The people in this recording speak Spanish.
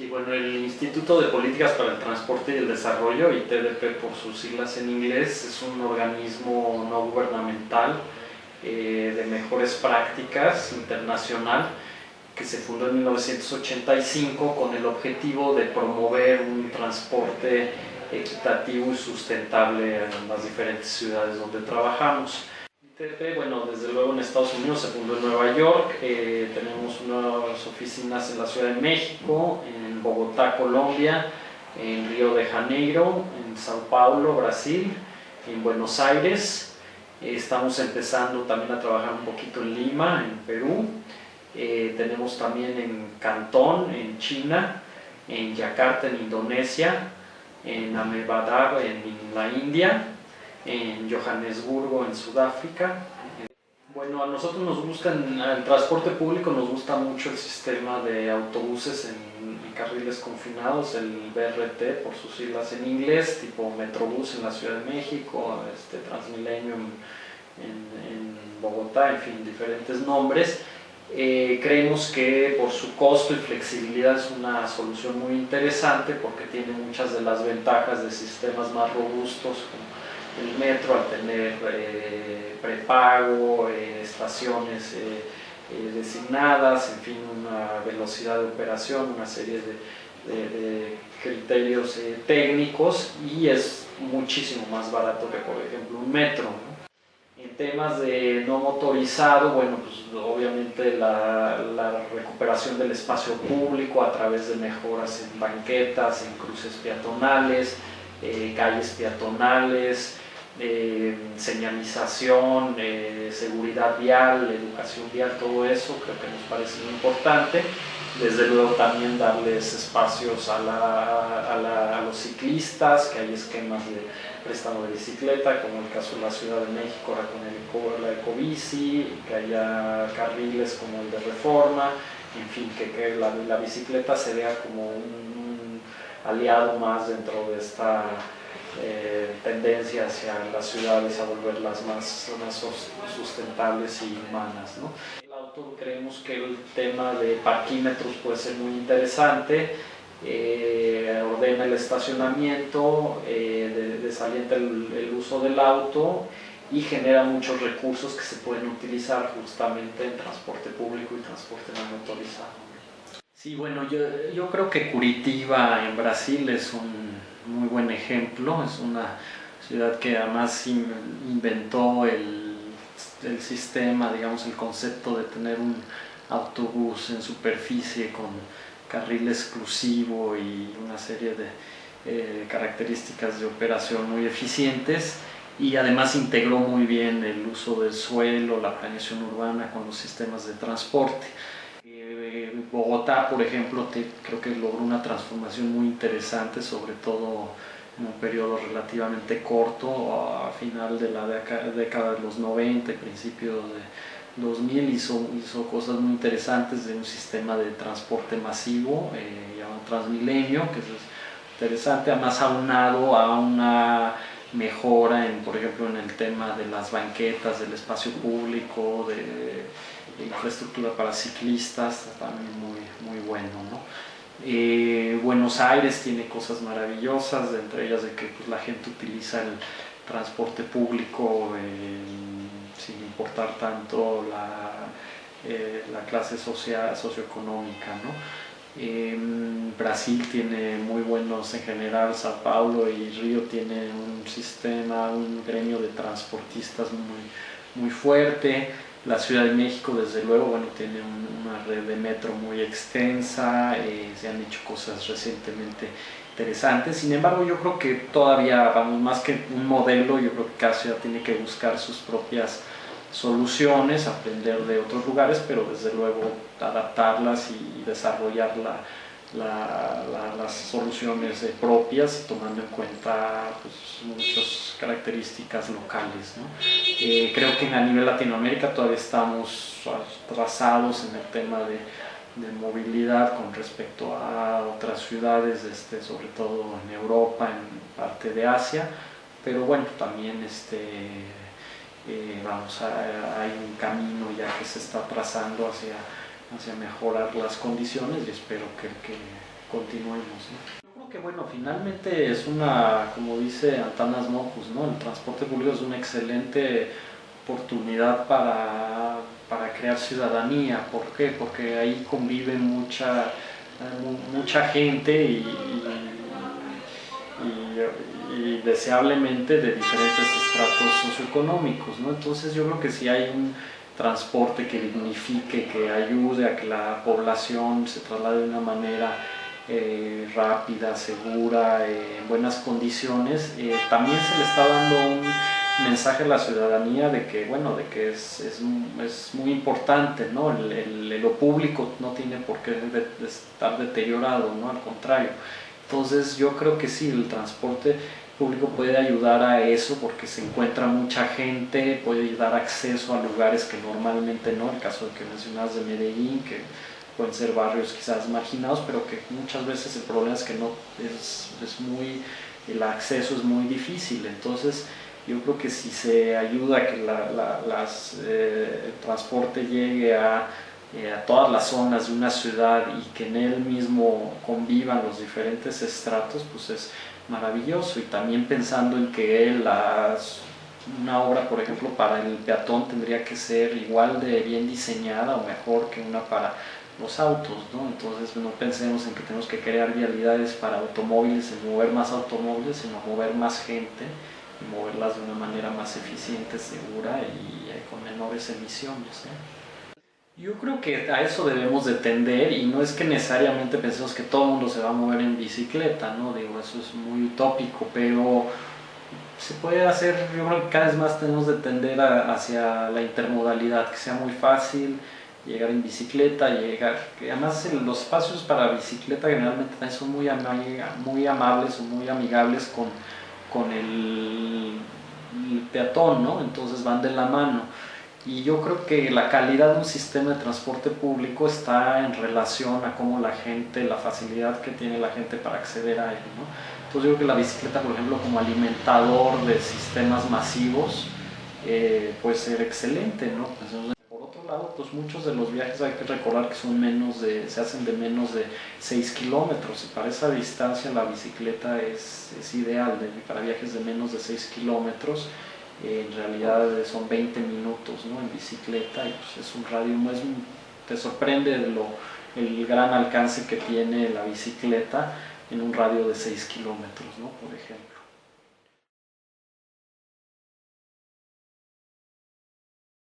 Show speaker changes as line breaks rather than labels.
Bueno, el Instituto de Políticas para el Transporte y el Desarrollo, ITDP por sus siglas en inglés, es un organismo no gubernamental de mejores prácticas internacional que se fundó en 1985 con el objetivo de promover un transporte equitativo y sustentable en las diferentes ciudades donde trabajamos. ITDP, bueno, desde luego en Estados Unidos se fundó en Nueva York, tenemos unas oficinas en la Ciudad de México, en Bogotá, Colombia, en Río de Janeiro, en Sao Paulo, Brasil, en Buenos Aires. Estamos empezando también a trabajar un poquito en Lima, en Perú. Tenemos también en Cantón, en China, en Yakarta, en Indonesia, en Ahmedabad, en la India, en Johannesburgo, en Sudáfrica. Bueno, a nosotros nos gusta, en el transporte público nos gusta mucho el sistema de autobuses en carriles confinados, el BRT por sus siglas en inglés, tipo Metrobús en la Ciudad de México, Transmilenio en Bogotá, en fin, diferentes nombres. Creemos que por su costo y flexibilidad es una solución muy interesante porque tiene muchas de las ventajas de sistemas más robustos como el metro, al tener prepago, estaciones designadas, en fin, una velocidad de operación, una serie de criterios técnicos, y es muchísimo más barato que, por ejemplo, un metro, ¿no? En temas de no motorizado, bueno, pues obviamente la recuperación del espacio público a través de mejoras en banquetas, en cruces peatonales, calles peatonales, señalización, seguridad vial, educación vial, todo eso creo que nos parece muy importante. Desde luego también darles espacios a los ciclistas, que hay esquemas de préstamo de bicicleta, como el caso de la Ciudad de México ahora con la Ecobici, que haya carriles como el de Reforma, en fin, que la bicicleta se vea como un aliado más dentro de esta tendencia hacia las ciudades a volverlas más sustentables y humanas, ¿no? El auto, creemos que el tema de parquímetros puede ser muy interesante, ordena el estacionamiento, desalienta el uso del auto y genera muchos recursos que se pueden utilizar justamente en transporte público y transporte no motorizado. Sí, bueno, yo creo que Curitiba en Brasil es un muy buen ejemplo. Es una ciudad que además inventó el sistema, digamos, el concepto de tener un autobús en superficie con carril exclusivo y una serie de características de operación muy eficientes, y además integró muy bien el uso del suelo, la planeación urbana con los sistemas de transporte. Bogotá, por ejemplo, creo que logró una transformación muy interesante, sobre todo en un periodo relativamente corto, a final de la década de los 90 y principios de 2000, hizo cosas muy interesantes de un sistema de transporte masivo llamado Transmilenio, que es interesante, además aunado a una mejora, por ejemplo, en el tema de las banquetas, del espacio público, de infraestructura para ciclistas, también muy bueno, ¿no? Buenos Aires tiene cosas maravillosas, entre ellas de que pues, la gente utiliza el transporte público sin importar tanto la clase socioeconómica, ¿no? Brasil tiene muy buenos, en general Sao Paulo y Río tienen un sistema, un gremio de transportistas muy fuerte. La Ciudad de México, desde luego, bueno, tiene una red de metro muy extensa, se han hecho cosas recientemente interesantes. Sin embargo, yo creo que todavía, vamos, más que un modelo, yo creo que cada ciudad tiene que buscar sus propias soluciones, aprender de otros lugares, pero desde luego adaptarlas y desarrollar las soluciones propias, tomando en cuenta pues, muchas características locales, ¿no? Creo que a nivel Latinoamérica todavía estamos atrasados en el tema de movilidad con respecto a otras ciudades, sobre todo en Europa, en parte de Asia, pero bueno, también hay un camino ya que se está trazando hacia mejorar las condiciones, y espero que continuemos, ¿no? Yo creo que, bueno, finalmente es una, como dice Antanas Mockus, ¿no? El transporte público es una excelente oportunidad para crear ciudadanía. ¿Por qué? Porque ahí convive mucha gente y deseablemente de diferentes estratos socioeconómicos, ¿no? Entonces yo creo que si hay un transporte que dignifique, que ayude a que la población se traslade de una manera rápida, segura, en buenas condiciones, también se le está dando un mensaje a la ciudadanía de que, bueno, de que es muy importante, ¿no? Lo público no tiene por qué estar deteriorado, ¿no? Al contrario. Entonces yo creo que sí, el transporte público puede ayudar a eso porque se encuentra mucha gente, puede dar acceso a lugares que normalmente no, el caso que mencionabas de Medellín, que pueden ser barrios quizás marginados, pero que muchas veces el problema es que no el acceso es muy difícil. Entonces yo creo que si se ayuda a que el transporte llegue a todas las zonas de una ciudad y que en él mismo convivan los diferentes estratos, pues es maravilloso. Y también pensando en que una obra, por ejemplo, para el peatón tendría que ser igual de bien diseñada o mejor que una para los autos, ¿no? Entonces no pensemos en que tenemos que crear vialidades para automóviles y mover más automóviles, sino mover más gente y moverlas de una manera más eficiente, segura y con menores emisiones, ¿no? Yo creo que a eso debemos de tender y no es que necesariamente pensemos que todo el mundo se va a mover en bicicleta, ¿no? Digo, eso es muy utópico, pero se puede hacer. Yo creo que cada vez más tenemos de tender hacia la intermodalidad, que sea muy fácil llegar en bicicleta, que además los espacios para bicicleta generalmente también son muy amables o muy amigables con el peatón, ¿no? Entonces van de la mano. Y yo creo que la calidad de un sistema de transporte público está en relación a cómo la facilidad que tiene la gente para acceder a él, ¿no? Entonces yo creo que la bicicleta, por ejemplo, como alimentador de sistemas masivos, puede ser excelente, ¿no? Por otro lado, pues muchos de los viajes hay que recordar que se hacen de menos de 6 kilómetros y para esa distancia la bicicleta es ideal, para viajes de menos de 6 kilómetros. En realidad son 20 minutos, ¿no? En bicicleta y pues es un radio, te sorprende el gran alcance que tiene la bicicleta en un radio de 6 kilómetros, ¿no? Por ejemplo.